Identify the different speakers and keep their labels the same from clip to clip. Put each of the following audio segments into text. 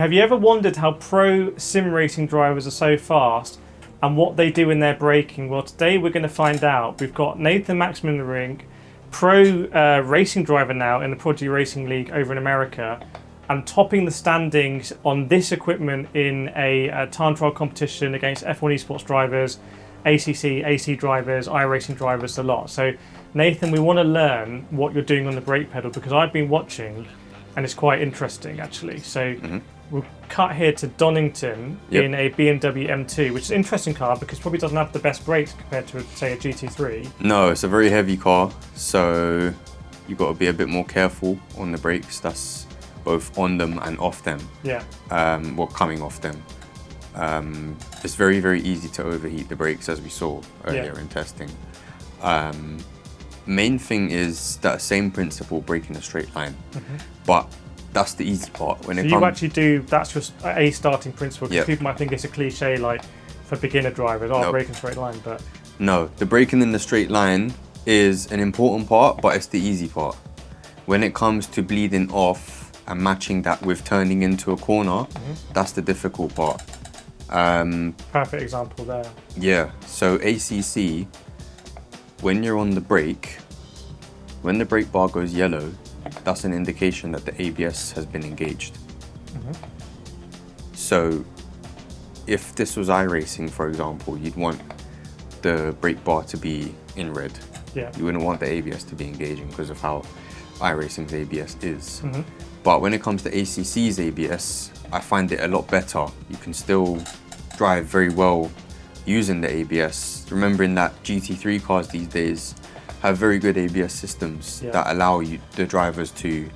Speaker 1: Have you ever wondered how pro sim racing drivers are so fast and what they do in their braking? Well, today we're going to find out. We've got Nathan Maxman in the ring, pro racing driver now in the Prodigy Racing League over in America, and topping the standings on this equipment in a time trial competition against F1 esports drivers, ACC, AC drivers, iRacing drivers, a lot. So Nathan, we want to learn what you're doing on the brake pedal because I've been watching and it's quite interesting actually. So we'll cut here to Donington in a BMW M2, which is an interesting car because it probably doesn't have the best brakes compared to, say, a GT3.
Speaker 2: No, it's a very heavy car, so you've got to be a bit more careful on the brakes. That's both on them and off them.
Speaker 1: Yeah.
Speaker 2: Well, coming off them. It's very, very easy to overheat the brakes, as we saw earlier in testing. Main thing is that same principle, braking a straight line, but that's the easy part. When
Speaker 1: you actually do, that's just a starting principle, because people might think it's a cliche like for beginner drivers, braking straight line, but...
Speaker 2: No, the braking in the straight line is an important part, but it's the easy part. When it comes to bleeding off and matching that with turning into a corner, that's the difficult part.
Speaker 1: Perfect example there.
Speaker 2: Yeah, so ACC, when you're on the brake, when the brake bar goes yellow, that's an indication that the ABS has been engaged. So if this was iRacing, for example, you'd want the brake bar to be in red.
Speaker 1: Yeah.
Speaker 2: You wouldn't want the ABS to be engaging because of how iRacing's ABS is. But when it comes to ACC's ABS, I find it a lot better. You can still drive very well using the ABS. Remembering that GT3 cars these days have very good ABS systems that allow the drivers to,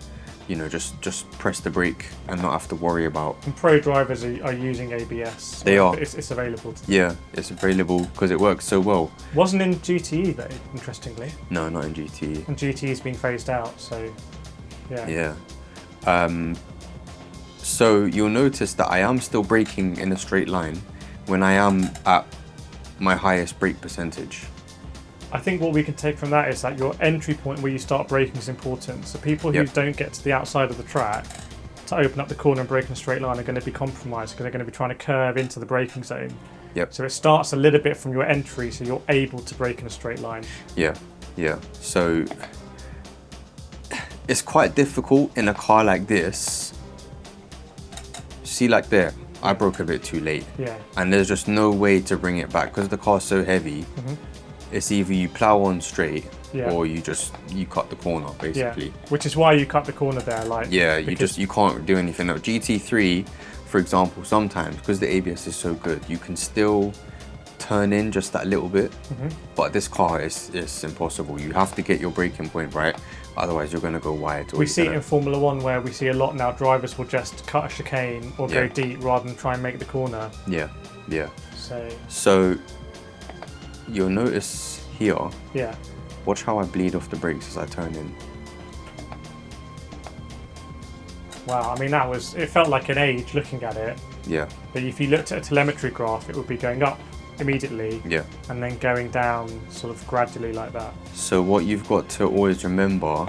Speaker 2: you know, just press the brake and not have to worry about.
Speaker 1: And pro drivers are using ABS.
Speaker 2: They are.
Speaker 1: It's available.
Speaker 2: Yeah, it's available because it works so well.
Speaker 1: Wasn't in GTE though, interestingly.
Speaker 2: No, not in GTE.
Speaker 1: And GTE's been phased out, so yeah.
Speaker 2: So you'll notice that I am still braking in a straight line when I am at my highest brake percentage.
Speaker 1: I think what we can take from that is that your entry point where you start braking is important. So people who don't get to the outside of the track to open up the corner and brake in a straight line are going to be compromised because they're going to be trying to curve into the braking zone. So it starts a little bit from your entry so you're able to brake in a straight line. Yeah.
Speaker 2: So it's quite difficult in a car like this. See, like there, I broke a bit too late. And there's just no way to bring it back because the car's so heavy. It's either you plow on straight or you cut the corner basically.
Speaker 1: Which is why you cut the corner there, like.
Speaker 2: You can't do anything. Now, GT3, for example, sometimes because the ABS is so good, you can still turn in just that little bit. But this car is impossible. You have to get your braking point right, otherwise you're going to go wide.
Speaker 1: We see it in Formula 1 where we see a lot now drivers will just cut a chicane or go deep rather than try and make the corner.
Speaker 2: So you'll notice here, watch how I bleed off the brakes as I turn in.
Speaker 1: Wow, I mean it felt like an age looking at it. But if you looked at a telemetry graph, it would be going up immediately and then going down sort of gradually like that.
Speaker 2: So what you've got to always remember,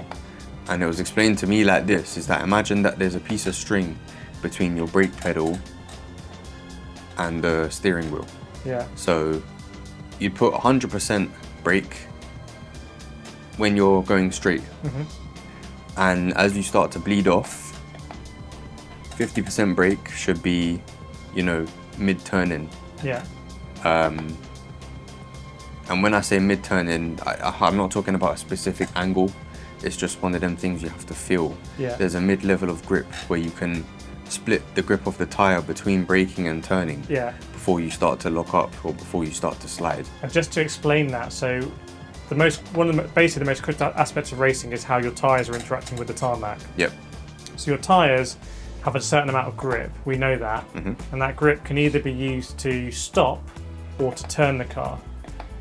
Speaker 2: and it was explained to me like this, is that imagine that there's a piece of string between your brake pedal and the steering wheel. So you put 100% brake when you're going straight. And as you start to bleed off, 50% brake should be, you know, mid-turning. And when I say mid-turning, I'm not talking about a specific angle. It's just one of them things you have to feel. There's a mid-level of grip where you can split the grip of the tyre between braking and turning before you start to lock up or before you start to slide.
Speaker 1: And just to explain that, so basically the most critical aspects of racing is how your tyres are interacting with the tarmac. So your tyres have a certain amount of grip, we know that, and that grip can either be used to stop or to turn the car.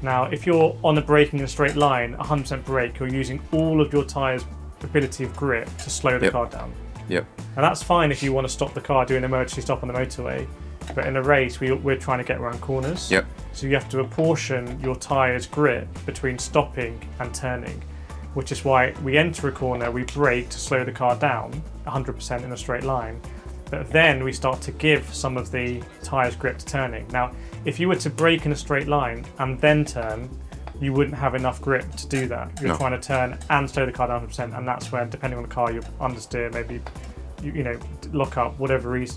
Speaker 1: Now, if you're on a braking in a straight line, 100% brake, you're using all of your tyres' ability of grip to slow the car down. And that's fine if you want to stop the car, do an emergency stop on the motorway. But in a race, we're trying to get around corners. So you have to apportion your tyres' grip between stopping and turning, which is why we enter a corner, we brake to slow the car down 100% in a straight line. But then we start to give some of the tyres grip to turning. Now, if you were to brake in a straight line and then turn, you wouldn't have enough grip to do that. You're trying to turn and slow the car down 100%, and that's where, depending on the car, you understeer, maybe you know, lock up, whatever you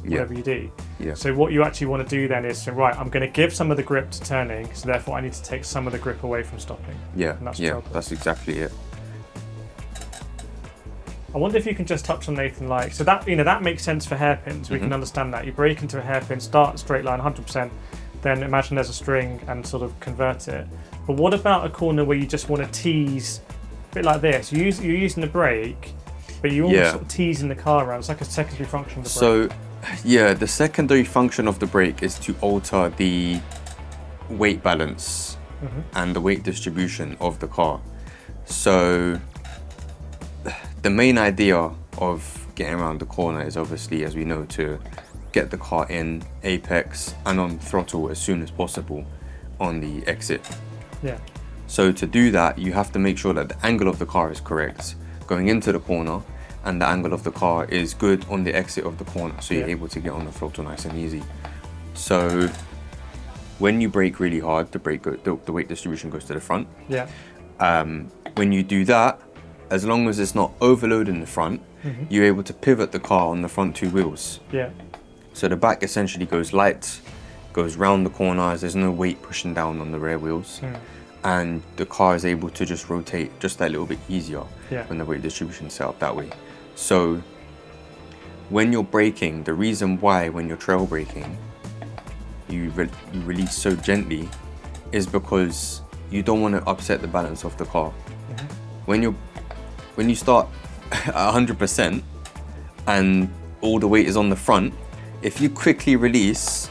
Speaker 1: do.
Speaker 2: Yeah.
Speaker 1: So what you actually want to do then is say, right, I'm going to give some of the grip to turning, so therefore I need to take some of the grip away from stopping.
Speaker 2: Yeah,
Speaker 1: and
Speaker 2: that's exactly it.
Speaker 1: I wonder if you can just touch on Nathan, like, so that, you know, that makes sense for hairpins. We can understand that. You brake into a hairpin, start a straight line 100%, then imagine there's a string and sort of convert it. But what about a corner where you just want to tease, a bit like this? You're using the brake, but you're almost sort of teasing the car around. It's like a secondary function of the brake.
Speaker 2: So, yeah, the secondary function of the brake is to alter the weight balance and the weight distribution of the car. So, the main idea of getting around the corner is obviously, as we know, to get the car in apex and on throttle as soon as possible on the exit.
Speaker 1: Yeah.
Speaker 2: So to do that, you have to make sure that the angle of the car is correct going into the corner, and the angle of the car is good on the exit of the corner, so you're able to get on the throttle nice and easy. So when you brake really hard, the weight distribution goes to the front.
Speaker 1: Yeah.
Speaker 2: When you do that, as long as it's not overloading the front, you're able to pivot the car on the front two wheels.
Speaker 1: Yeah.
Speaker 2: So the back essentially goes light, goes round the corners, there's no weight pushing down on the rear wheels. And the car is able to just rotate just that little bit easier when the weight distribution is set up that way. So when you're braking, the reason why when you're trail braking, you release so gently is because you don't want to upset the balance of the car. When you start at 100% and all the weight is on the front, if you quickly release,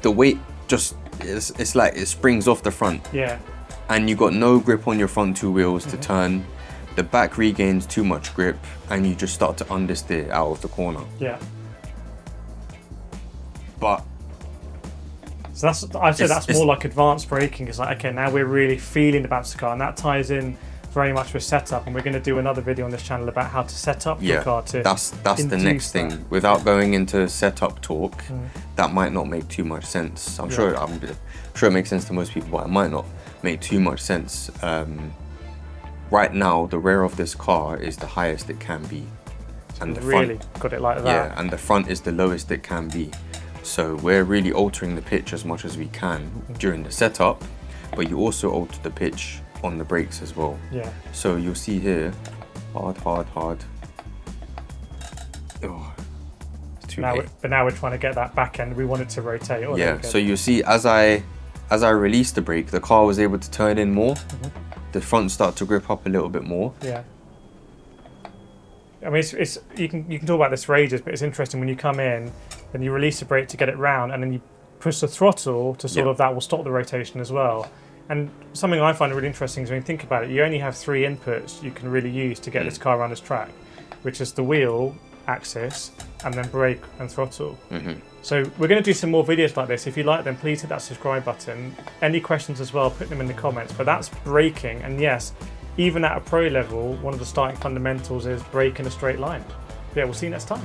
Speaker 2: the weight just, it's like it springs off the front.
Speaker 1: Yeah.
Speaker 2: And you got no grip on your front two wheels to turn. The back regains too much grip and you just start to understeer out of the corner.
Speaker 1: Yeah.
Speaker 2: But
Speaker 1: so I'd say that's more like advanced braking. It's like, okay, now we're really feeling the bounce of the car, and that ties in very much with setup, and we're going to do another video on this channel about how to set up your car to
Speaker 2: that's the next thing. Without going into setup talk, that might not make too much sense. I'm sure it makes sense to most people, but it might not make too much sense. Right now, the rear of this car is the highest it can be, and the
Speaker 1: really
Speaker 2: front,
Speaker 1: got it like that.
Speaker 2: Yeah, and the front is the lowest it can be. So we're really altering the pitch as much as we can during the setup, but you also alter the pitch on the brakes as well.
Speaker 1: Yeah.
Speaker 2: So you'll see here, hard. Oh, it's too late.
Speaker 1: But now we're trying to get that back end. We want it to rotate. Oh,
Speaker 2: yeah. So you see, as I released the brake, the car was able to turn in more. The front started to grip up a little bit more.
Speaker 1: Yeah. I mean, it's you can talk about this for ages, but it's interesting when you come in, then you release the brake to get it round, and then you push the throttle to sort of that will stop the rotation as well. And something I find really interesting is when you think about it, you only have 3 inputs you can really use to get this car around this track, which is the wheel axis and then brake and throttle. So we're going to do some more videos like this. If you like them, please hit that subscribe button. Any questions as well, put them in the comments. But that's braking, and yes, even at a pro level, one of the starting fundamentals is brake in a straight line. Yeah, we'll see you next time.